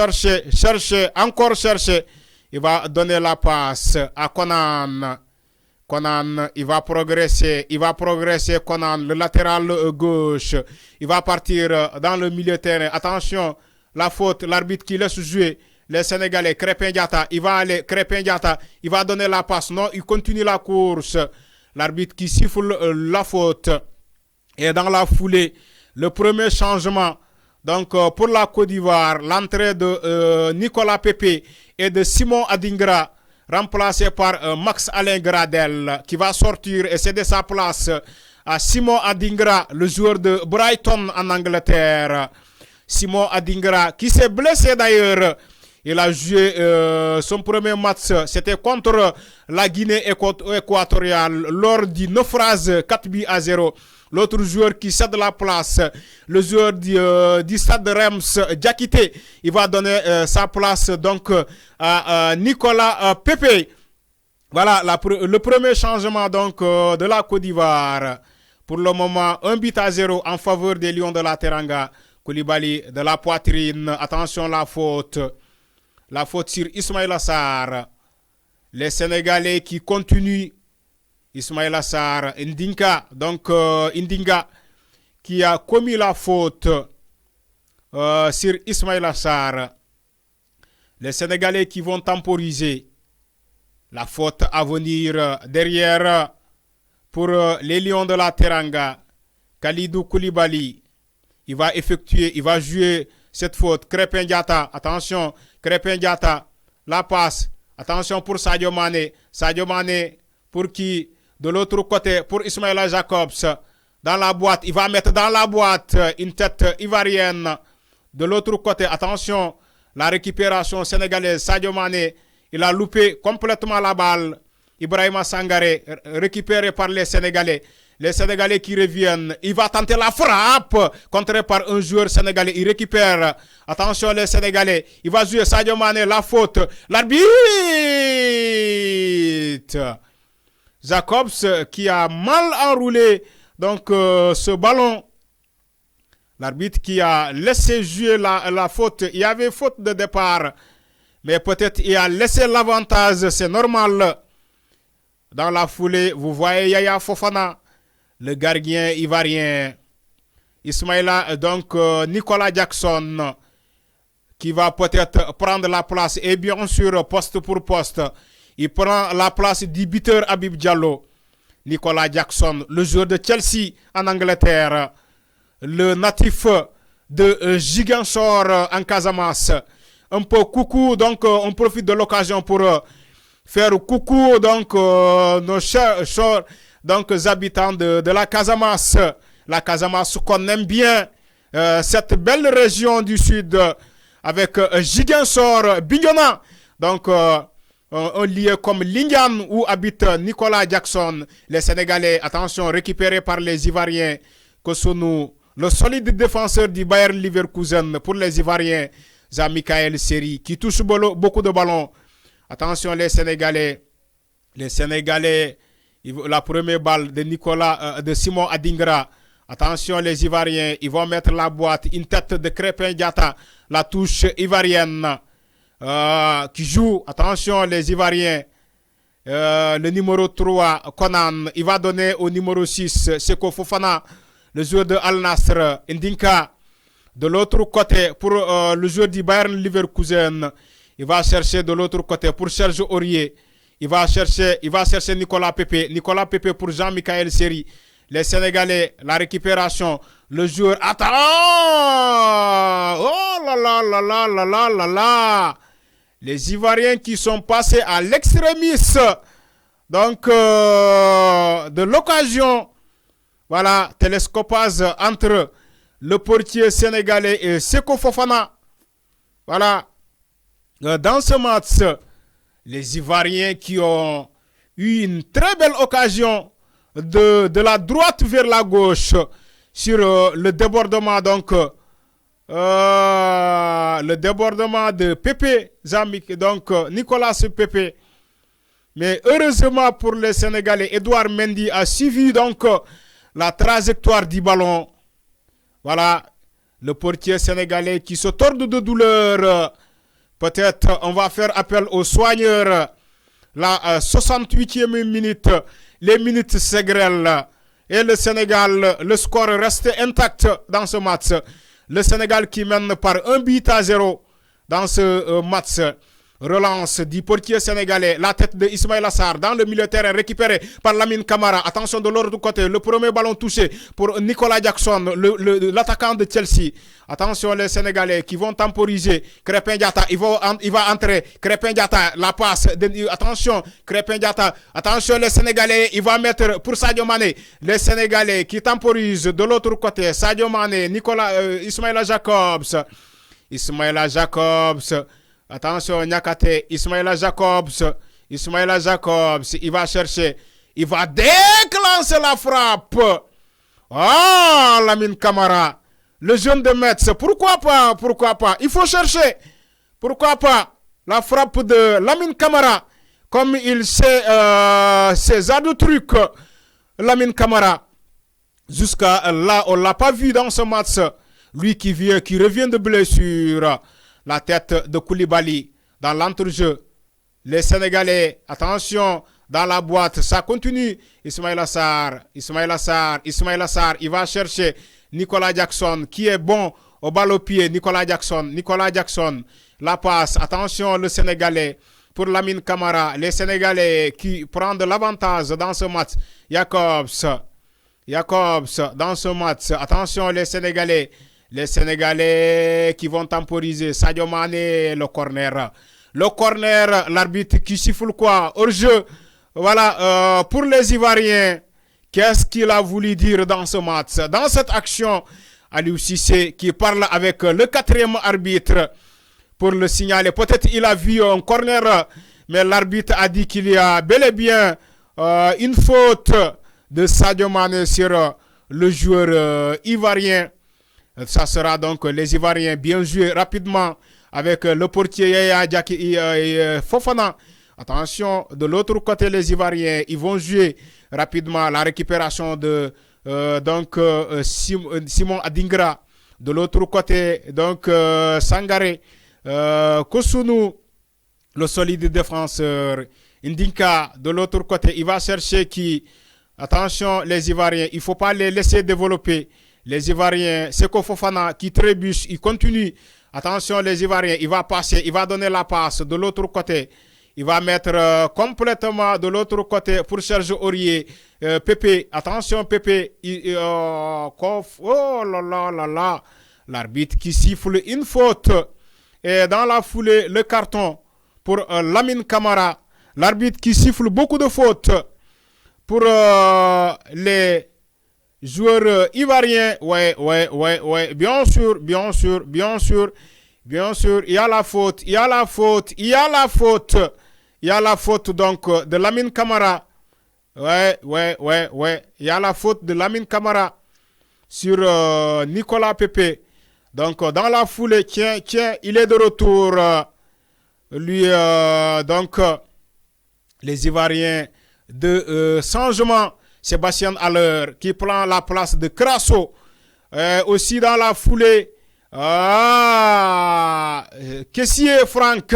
chercher, encore chercher. Il va donner la passe à Conan. Conan, il va progresser, Conan, le latéral gauche. Il va partir dans le milieu terrain. Attention, la faute, l'arbitre qui laisse jouer les Sénégalais. Crépin Diatta, il va aller, Crépin Diatta, il va donner la passe. Non, il continue la course. L'arbitre qui siffle la faute. Et dans la foulée, le premier changement. Donc, pour la Côte d'Ivoire, l'entrée de Nicolas Pepe et de Simon Adingra, remplacé par Max Alain Gradel, qui va sortir et céder sa place à Simon Adingra, le joueur de Brighton en Angleterre. Simon Adingra, qui s'est blessé d'ailleurs. Il a joué son premier match, c'était contre la Guinée équatoriale, lors du naufrage 4-0. L'autre joueur qui cède la place, le joueur du Stade de Reims, Diakité, il va donner sa place donc à Nicolas Pepe. Voilà le premier changement donc de la Côte d'Ivoire. Pour le moment, 1-0 en faveur des Lions de la Teranga. Koulibaly de la poitrine. Attention la faute. La faute sur Ismaïla Sarr. Les Sénégalais qui continuent. Ismaïla Sarr, Ndinga, donc Ndinga qui a commis la faute sur Ismaïla Sarr. Les Sénégalais qui vont temporiser la faute à venir derrière pour les Lions de la Teranga. Kalidou Koulibaly, il va jouer cette faute. Crépin Diatta, attention, Crépin Diatta, la passe. Attention pour Sadio Mané. Sadio Mané pour qui? De l'autre côté, pour Ismaïla Jacobs, dans la boîte, il va mettre dans la boîte une tête ivoirienne. De l'autre côté, attention, la récupération sénégalaise, Sadio Mané, il a loupé complètement la balle. Ibrahima Sangaré, récupéré par les Sénégalais. Les Sénégalais qui reviennent, il va tenter la frappe, contré par un joueur sénégalais, il récupère. Attention les Sénégalais, il va jouer Sadio Mané, la faute. L'arbitre Jacobs qui a mal enroulé donc ce ballon. L'arbitre qui a laissé jouer la faute. Il y avait faute de départ. Mais peut-être il a laissé l'avantage. C'est normal. Dans la foulée, vous voyez Yaya Fofana, le gardien ivoirien. Ismaïla, donc Nicolas Jackson, qui va peut-être prendre la place. Et bien sûr, poste pour poste. Il prend la place du buteur Habib Diallo. Nicolas Jackson, le joueur de Chelsea en Angleterre. Le natif de Ziguinchor en Casamance. Un peu coucou, donc on profite de l'occasion pour faire coucou donc nos chers donc habitants de la Casamance. La Casamance qu'on aime bien. Cette belle région du sud avec Ziguinchor, Bignona. Donc un lieu comme Lingan où habite Nicolas Jackson. Les Sénégalais, attention, récupérés par les Ivoiriens. Kosonou, le solide défenseur du Bayer Leverkusen pour les Ivoiriens. Jean-Michel Seri qui touche beaucoup de ballons. Attention les Sénégalais. Les Sénégalais, la première balle de Simon Adingra. Attention les Ivoiriens, ils vont mettre la boîte. Une tête de Crépin Diatta, la touche ivoirienne. Qui joue, attention les Ivoiriens, le numéro 3, Conan, il va donner au numéro 6, Seko Fofana, le joueur de Al Nassr, Ndinka. De l'autre côté, pour le joueur du Bayern Leverkusen, il va chercher de l'autre côté pour Serge Aurier. Il va chercher Nicolas Pepe. Nicolas Pepe pour Jean-Michel Seri. Les Sénégalais, la récupération, le joueur. Attends! Oh là là là là là là là là! Les Ivoiriens qui sont passés à l'extrémiste. Donc, de l'occasion. Voilà, télescopage entre le portier sénégalais et Seko Fofana. Voilà. Dans ce match, les Ivoiriens qui ont eu une très belle occasion de la droite vers la gauche sur le débordement donc le débordement de Pepe Zamik, donc Nicolas Pepe. Mais heureusement pour les Sénégalais, Edouard Mendy a suivi donc la trajectoire du ballon. Voilà, le portier sénégalais qui se tord de douleur Peut-être on va faire appel aux soigneurs. La 68e minute, les minutes s'égrèlent. Et le Sénégal, le score reste intact dans ce match. Le Sénégal qui mène par 1-0 dans ce match. Relance du portier sénégalais, la tête de Ismaïla Sarr dans le milieu de terrain récupéré par Lamine Camara. Attention de l'autre côté, le premier ballon touché pour Nicolas Jackson, l'attaquant de Chelsea. Attention les Sénégalais qui vont temporiser. Crépin Diatta, il va entrer. Crépin Diatta, la passe. Attention, Crépin Diatta. Attention les Sénégalais, il va mettre pour Sadio Mané. Les Sénégalais qui temporisent de l'autre côté. Sadio Mané, Ismaïla Jacobs. Ismaïla Jacobs. Attention, Nyakate, Ismaïla Jacobs, il va chercher, il va déclencher la frappe. Ah, Lamine Camara, le jeune de Metz, pourquoi pas, il faut chercher, pourquoi pas, la frappe de Lamine Camara, comme il sait ses de trucs, Lamine Camara, jusqu'à là, on ne l'a pas vu dans ce match, lui qui revient de blessure. La tête de Koulibaly dans l'entrejeu. Les Sénégalais, attention, dans la boîte, ça continue. Ismaïla Sarr, il va chercher Nicolas Jackson, qui est bon au bal au pied. Nicolas Jackson, la passe, attention, le Sénégalais, pour Lamine Camara. Les Sénégalais qui prennent l'avantage dans ce match. Jacobs, dans ce match, attention, les Sénégalais qui vont temporiser. Sadio Mané, le corner, l'arbitre qui siffle quoi? Hors-jeu. Voilà, pour les Ivoiriens, qu'est-ce qu'il a voulu dire dans ce match? Dans cette action, Aliou Cissé qui parle avec le 4e arbitre pour le signaler. Peut-être il a vu un corner, mais l'arbitre a dit qu'il y a bel et bien une faute de Sadio Mané sur le joueur ivoirien. Ça sera donc les Ivoiriens bien joués rapidement avec le portier Yaya Fofana. Attention, de l'autre côté, les Ivoiriens, ils vont jouer rapidement la récupération de Simon Adingra. De l'autre côté, donc Sangaré, Kosunu, le solide défenseur. Indinka, de l'autre côté, il va chercher qui. Attention, les Ivoiriens, il ne faut pas les laisser développer. Les Ivoiriens, Seko Fofana qui trébuche, il continue. Attention les Ivoiriens, il va passer, il va donner la passe de l'autre côté. Il va mettre complètement de l'autre côté pour Serge Aurier. Pépé, attention Pépé. Oh là là là là. L'arbitre qui siffle une faute. Et dans la foulée, le carton pour Lamine Camara. L'arbitre qui siffle beaucoup de fautes pour les joueurs ivoiriens. Ouais. Bien sûr. Il y a la faute. Il y a la faute donc de Lamine Camara. Ouais. Il y a la faute de Lamine Camara sur Nicolas Pépé. Donc dans la foulée, tiens, il est de retour. Les Ivoiriens de changement. Sébastien Haller qui prend la place de Crasso. Aussi dans la foulée, Kessié Franck,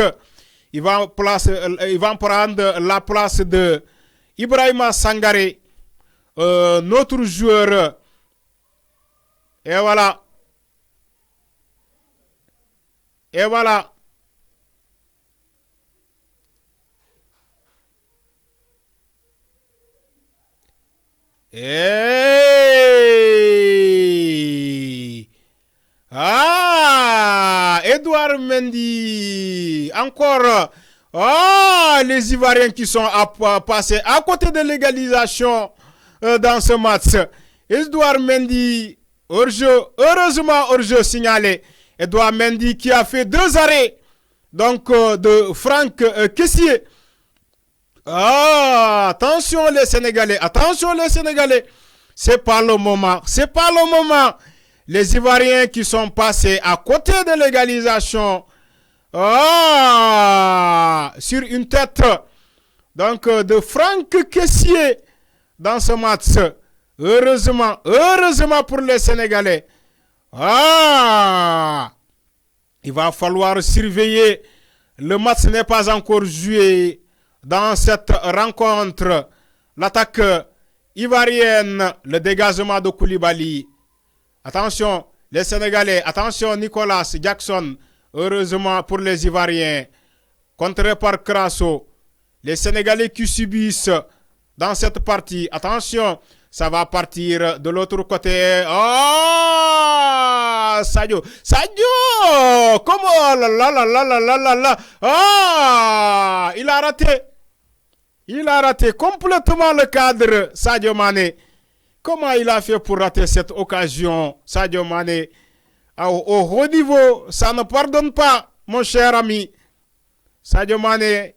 il va prendre la place de Ibrahima Sangaré, notre joueur. Et voilà. Edouard Mendy. Encore. Les Ivoiriens qui sont passés à côté de l'égalisation dans ce match. Edouard Mendy, heureusement hors-jeu signalé. Edouard Mendy qui a fait 2 arrêts. Donc de Franck Kessié. Attention les Sénégalais. C'est pas le moment. Les Ivoiriens qui sont passés à côté de l'égalisation. Sur une tête donc de Franck Kessié dans ce match. Heureusement pour les Sénégalais. Il va falloir surveiller Le match n'est pas encore joué dans cette rencontre. L'attaque ivoirienne, le dégagement de Koulibaly. Attention, les Sénégalais. Attention, Nicolas Jackson. Heureusement pour les Ivoiriens. Contré par Crasso. Les Sénégalais qui subissent dans cette partie. Attention, ça va partir de l'autre côté. Oh, Sadio. Comment là. Ah, il a raté. Il a raté complètement le cadre, Sadio Mané. Comment il a fait pour rater cette occasion, Sadio Mané? Au haut niveau, ça ne pardonne pas, mon cher ami. Sadio Mané